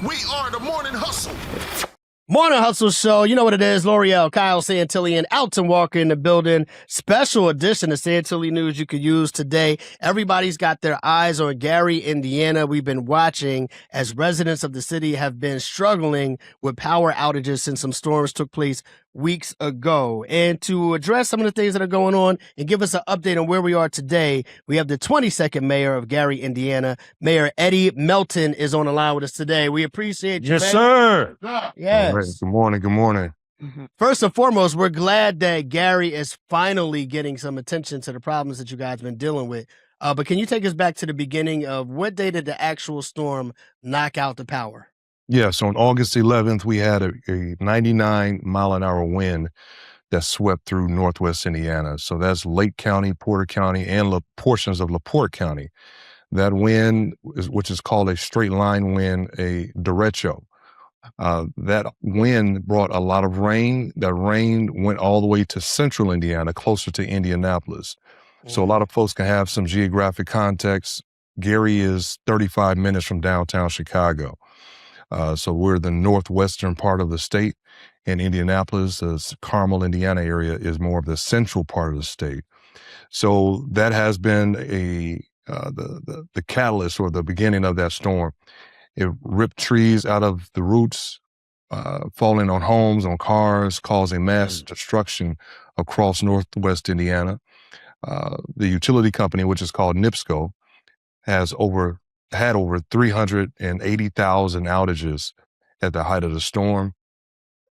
We are the Morning Hustle. Morning Hustle Show. You know what it is. L'Oreal, Kyle Santilly, and Alton Walker in the building. Special edition of Santilly News you could use today. Everybody's got their eyes on Gary, Indiana. We've been watching as residents of the city have been struggling with power outages since some storms took place weeks ago. And to address some of the things that are going on and give us an update on where we are today, we have the 22nd mayor of Gary, Indiana. Mayor Eddie Melton is on the line with us today. We appreciate you, Yes, Mayor. sir. Yes. All right. Good morning. Good morning. First and foremost, we're glad that Gary is finally getting some attention to the problems that you guys have been dealing with. But can you take us back to the beginning of what day did the actual storm knock out the power? Yeah, so on August 11th, we had a 99-mile-an-hour wind that swept through northwest Indiana. So that's Lake County, Porter County, and portions of LaPorte County. That wind, which is called a straight line wind, a derecho. That wind brought a lot of rain. That rain went all the way to central Indiana, closer to Indianapolis. So a lot of folks can have some geographic context. Gary is 35 minutes from downtown Chicago. So we're the northwestern part of the state, and Indianapolis, the Carmel, Indiana area is more of the central part of the state. So that has been the catalyst or the beginning of that storm. It ripped trees out of the roots, falling on homes, on cars, causing mass destruction across northwest Indiana. The utility company, which is called NIPSCO, had over 380,000 outages at the height of the storm.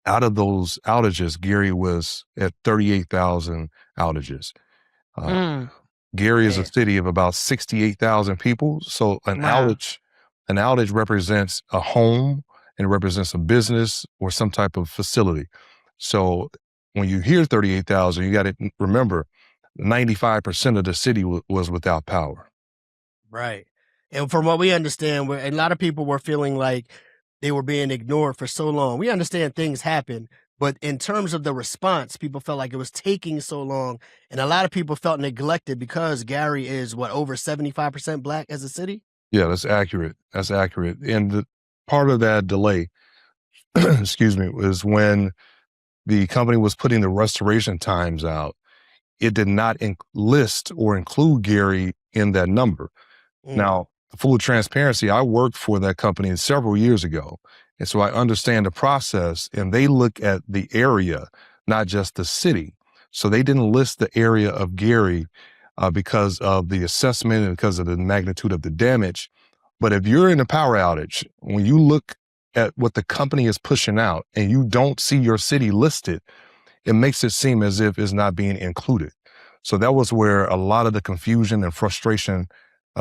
Out of those outages, Gary was at 38,000 outages. Gary is a city of about 68,000 people. So an outage represents a home and represents a business or some type of facility. So when you hear 38,000, you got to remember 95% of the city was without power. Right. And from what we understand, a lot of people were feeling like they were being ignored for so long. We understand things happen, but in terms of the response, people felt like it was taking so long. And a lot of people felt neglected because Gary is, over 75% Black as a city? Yeah, that's accurate. That's accurate. And part of that delay, excuse me, was when the company was putting the restoration times out. It did not list or include Gary in that number. Now, full transparency, I worked for that company several years ago. And so I understand the process, and they look at the area, not just the city. So they didn't list the area of Gary because of the assessment and because of the magnitude of the damage. But if you're in a power outage, when you look at what the company is pushing out and you don't see your city listed, it makes it seem as if it's not being included. So that was where a lot of the confusion and frustration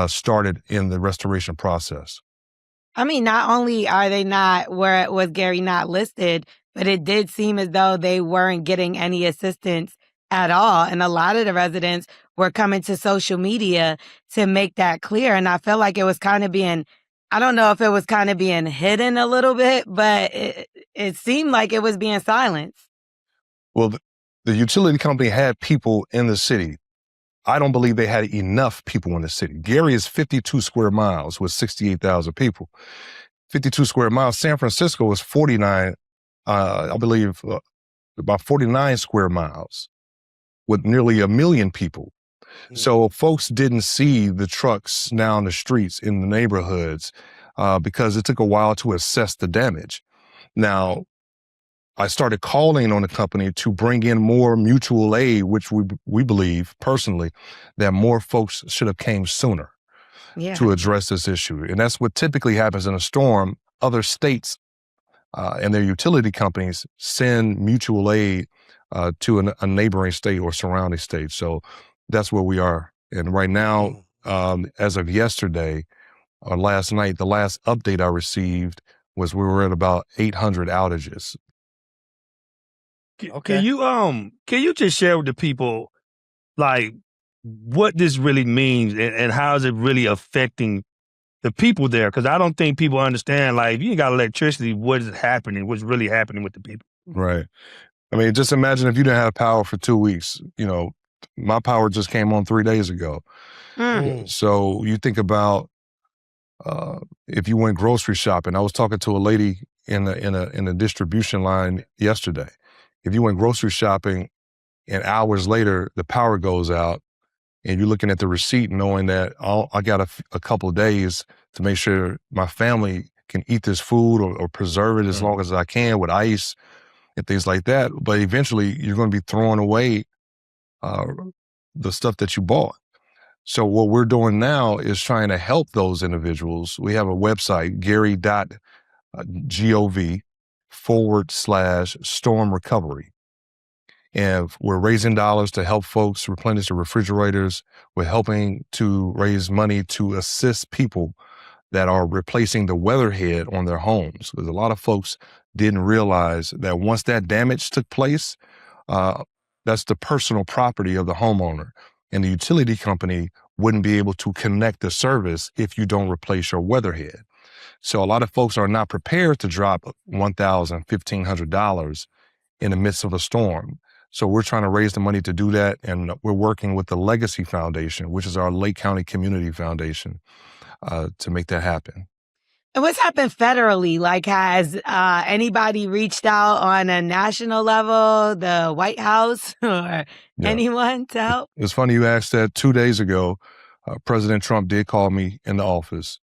started in the restoration process. I mean, not only are they not, was Gary not listed, but it did seem as though they weren't getting any assistance at all. And a lot of the residents were coming to social media to make that clear. And I felt like it was kind of being, I don't know if it was kind of being hidden a little bit, but it seemed like it was being silenced. Well, the utility company had people in the city. I don't believe they had enough people in the city. Gary is 52 square miles with 68,000 people. 52 square miles. San Francisco is 49, I believe, about 49 square miles with nearly 1 million people. So folks didn't see the trucks now in the streets in the neighborhoods because it took a while to assess the damage. Now, I started calling on the company to bring in more mutual aid, which we believe personally that more folks should have came sooner to address this issue. And that's what typically happens in a storm. Other states and their utility companies send mutual aid to a neighboring state or surrounding state. So that's where we are. And right now, as of yesterday or last night, the last update I received was we were at about 800 outages. Okay. Can you just share with the people, like, what this really means and how is it really affecting the people there? Because I don't think people understand, like, if you ain't got electricity, what is happening? What's really happening with the people? Right. I mean, just imagine if you didn't have power for 2 weeks. You know, my power just came on 3 days ago. So you think about If you went grocery shopping, I was talking to a lady in a distribution line yesterday. If you went grocery shopping and hours later the power goes out, and you're looking at the receipt knowing that I got a couple of days to make sure my family can eat this food or preserve it as long as I can with ice and things like that. But eventually you're going to be throwing away the stuff that you bought. So what we're doing now is trying to help those individuals. We have a website, gary.gov/storm recovery. And we're raising dollars to help folks replenish the refrigerators. We're helping to raise money to assist people that are replacing the weatherhead on their homes. Because a lot of folks didn't realize that once that damage took place, that's the personal property of the homeowner. And the utility company wouldn't be able to connect the service if you don't replace your weatherhead. So a lot of folks are not prepared to drop $1,000, $1,500 in the midst of a storm. So we're trying to raise the money to do that. And we're working with the Legacy Foundation, which is our Lake County Community Foundation, to make that happen. And what's happened federally? Like, has anybody reached out on a national level, the White House or anyone to help? It's funny you asked that. 2 days ago, President Trump did call me in the office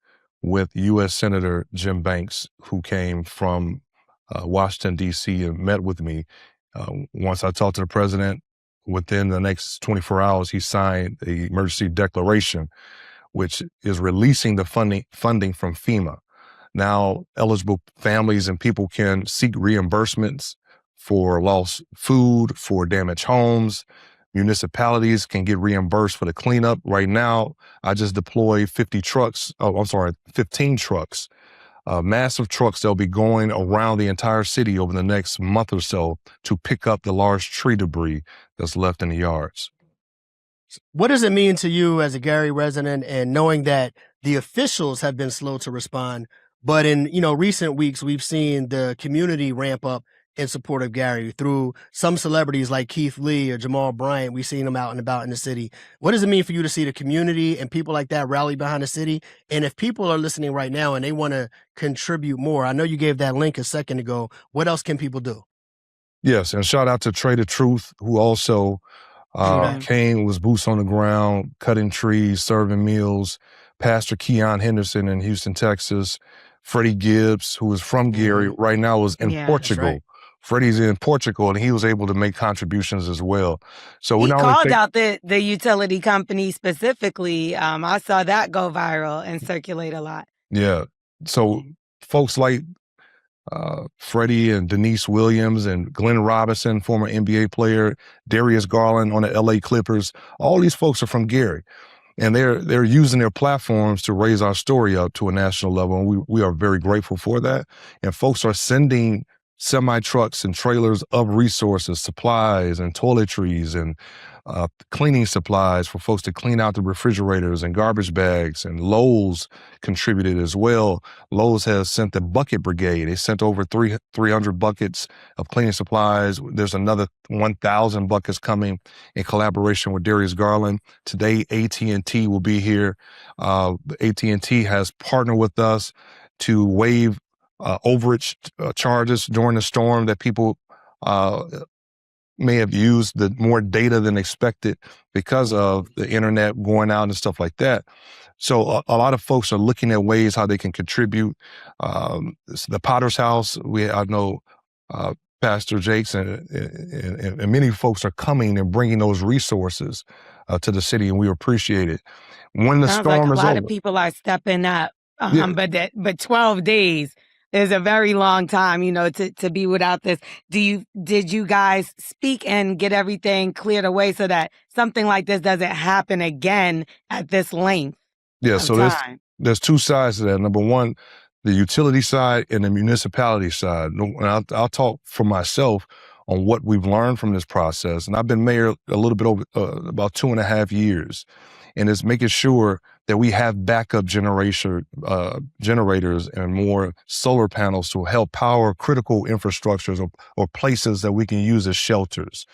with U.S. Senator Jim Banks, who came from Washington, D.C. and met with me. Once I talked to the president, within the next 24 hours, he signed the emergency declaration, which is releasing the funding from FEMA. Now, eligible families and people can seek reimbursements for lost food, for damaged homes. Municipalities can get reimbursed for the cleanup. Right now, I just deployed 15 trucks, massive trucks that'll be going around the entire city over the next month or so to pick up the large tree debris that's left in the yards. What does it mean to you as a Gary resident, and knowing that the officials have been slow to respond, but in recent weeks we've seen the community ramp up in support of Gary through some celebrities like Keith Lee or Jamal Bryant? We've seen them out and about in the city. What does it mean for you to see the community and people like that rally behind the city? And if people are listening right now and they want to contribute more, I know you gave that link a second ago. What else can people do? Yes, and shout out to Trey the Truth, who also came, was boots on the ground, cutting trees, serving meals. Pastor Keon Henderson in Houston, Texas. Freddie Gibbs, who is from Gary, right now is in Portugal. Right. Freddie's in Portugal, and he was able to make contributions as well. So he called out the utility company specifically. I saw that go viral and circulate a lot. Yeah. So folks like Freddie and Denise Williams and Glenn Robinson, former NBA player, Darius Garland on the LA Clippers, all these folks are from Gary. And they're using their platforms to raise our story up to a national level. And we are very grateful for that. And folks are sending semi-trucks and trailers of resources, supplies and toiletries and cleaning supplies for folks to clean out the refrigerators and garbage bags. And Lowe's contributed as well. Lowe's has sent the bucket brigade. They sent over 300 buckets of cleaning supplies. There's another 1,000 buckets coming in collaboration with Darius Garland. Today, AT&T will be here. AT&T has partnered with us to waive overage charges during the storm that people may have used the more data than expected because of the internet going out and stuff like that. So a lot of folks are looking at ways how they can contribute. The Potter's House, I know Pastor Jakes and many folks are coming and bringing those resources to the city, and we appreciate it. When the storm is over, a lot of people are stepping up, but 12 days is a very long time, to be without this. Did you guys speak and get everything cleared away so that something like this doesn't happen again at this length? Yeah, so there's two sides to that. Number one, the utility side and the municipality side. And I'll talk for myself on what we've learned from this process. And I've been mayor a little bit over about 2.5 years. And it's making sure that we have backup generators and more solar panels to help power critical infrastructures or places that we can use as shelters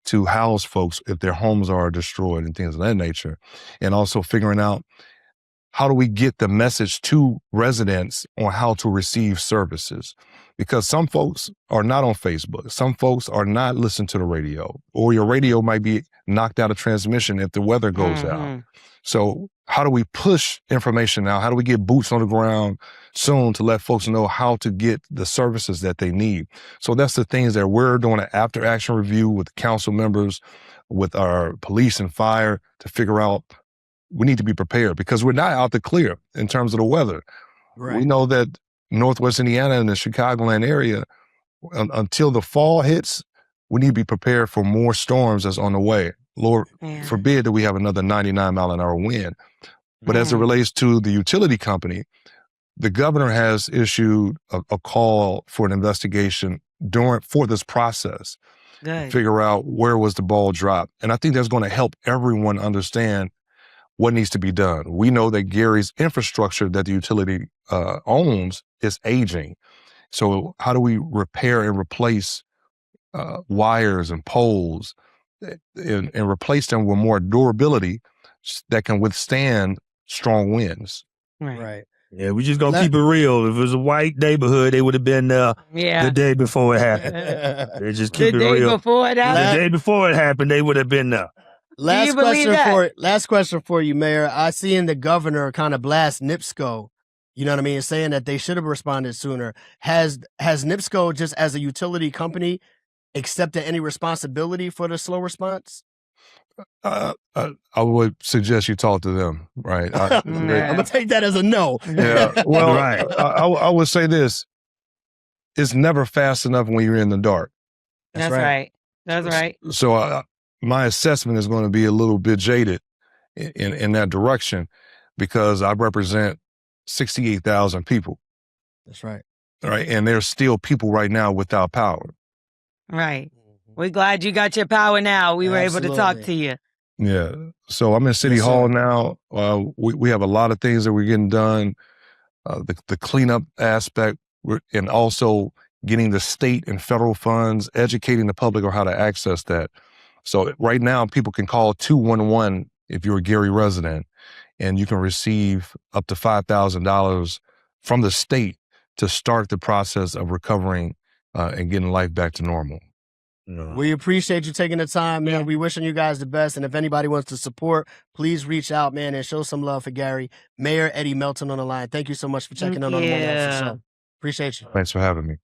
to house folks if their homes are destroyed and things of that nature. And also figuring out how do we get the message to residents on how to receive services? Because some folks are not on Facebook. Some folks are not listening to the radio, or your radio might be knocked out of transmission if the weather goes out. So how do we push information out? How do we get boots on the ground soon to let folks know how to get the services that they need? So that's the things that we're doing an after action review with council members, with our police and fire to figure out we need to be prepared because we're not out the clear in terms of the weather. Right. We know that Northwest Indiana and the Chicagoland area, until the fall hits, we need to be prepared for more storms that's on the way. Lord forbid that we have another 99-mile-an-hour wind. But as it relates to the utility company, the governor has issued a call for an investigation for this process to figure out where was the ball dropped. And I think that's going to help everyone understand what needs to be done. We know that Gary's infrastructure that the utility owns is aging. So how do we repair and replace wires and poles and replace them with more durability that can withstand strong winds? Right. Yeah, we just gonna keep it real. If it was a white neighborhood, they would have been the day before it happened. They just keep it real. The day before it happened? The day before it happened, they would have been there. Last question for you, Mayor. I seen the governor kind of blast NIPSCO, you know what I mean, saying that they should have responded sooner. Has NIPSCO, just as a utility company, accepted any responsibility for the slow response? I would suggest you talk to them, right? I'm gonna take that as a no. Yeah. Well, I would say this: it's never fast enough when you're in the dark. That's right. That's right. So my assessment is going to be a little bit jaded in that direction because I represent 68,000 people. That's right. Right. And there's still people right now without power. Right. We're glad you got your power now. We were able to talk to you. Yeah. So I'm in City Hall now. We have a lot of things that we're getting done. The cleanup aspect, and also getting the state and federal funds, educating the public on how to access that. So right now, people can call 211 if you're a Gary resident, and you can receive up to $5,000 from the state to start the process of recovering and getting life back to normal. We appreciate you taking the time, man. We wishing you guys the best. And if anybody wants to support, please reach out, man, and show some love for Gary. Mayor Eddie Melton on the line. Thank you so much for checking in on the Morning After Show. Appreciate you. Thanks for having me.